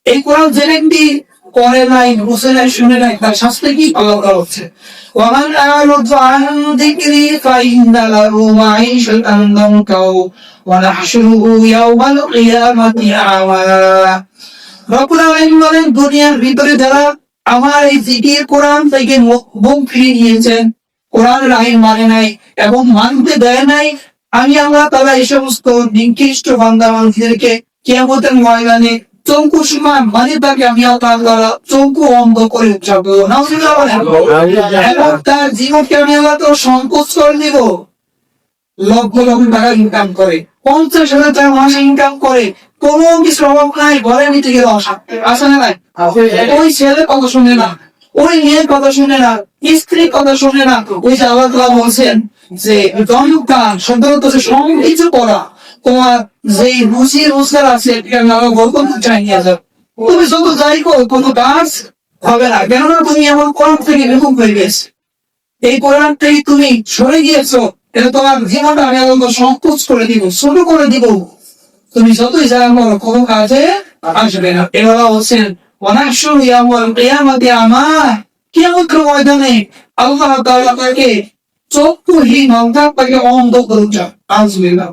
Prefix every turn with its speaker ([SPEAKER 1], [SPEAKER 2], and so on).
[SPEAKER 1] এই কোরআন যে ব্যক্তি করে নাই, বুঝে নাই, শুনে নাই, তার শাস্তি কি পালন করা হচ্ছে? ومن أعرض عن ذكري فإن له معيشة ضنكا ونحشره يوم القيامة أعمى। রব্বুল আলামিন বলেন, দুনিয়ার ভিতরে যারা আমার এই জিকির কোরআন থেকে মুখ ফিরিয়ে নিয়েছেন, কোরআনের আইন মানে নাই এবং মানতে দেয় নাই, আমি আল্লাহ তাআলা এই সমস্ত নিকৃষ্ট বান্দা মানুষদেরকে কিয়ামতের ময়দানে চক্ষু সমান মানে তাকে আমি আল্লাহ তাআলা চক্ষু অন্ধ করে যাবো, এবং তার জীবনকে আমি আল্লাহ তাআলা সংকোচ করে দিব। লক্ষ লক্ষ টাকা ইনকাম করে, 50,000 টাকা মাসে ইনকাম করে, কোনো কিছু অভাব নাই, ঘরে ভিতরে গেলে অশান্তি আছে না নাই? ওই ছেলে কথা শুনে না, ওই মেয়ের কথা শুনে না, স্ত্রীর কথা শুনে না। ওই যে আল্লাহ তাআলা বলছেন যে জনকান সাধারণত কিছু করা, তোমার যে রুচি রোজগার আছে বরকত চাই নিয়ে যাও। তুমি যত যাই করো কোনো কাজ হবে না, কেননা তুমি এমন কোরআন থেকে বিমুখ হয়ে গেছে। এই কোরআন থেকে তুমি সরে গিয়েছো, এটা তোমার জীবনটা আমি আল্লাহ সংকোচ করে দিব, ছোট করে দিব। তুমি যতই যা করো কোনো কাজে আসবে না। এবার বলছেন ওয়ানাহশুরু ইয়াওমাল কিয়ামাতি আমা, কিয়ামতের ময়দানে আল্লাহ তাআলা তাকে চক্ষুহীন অর্থাৎ তাকে অন্ধ করে দেন। আউযুবিল্লাহ।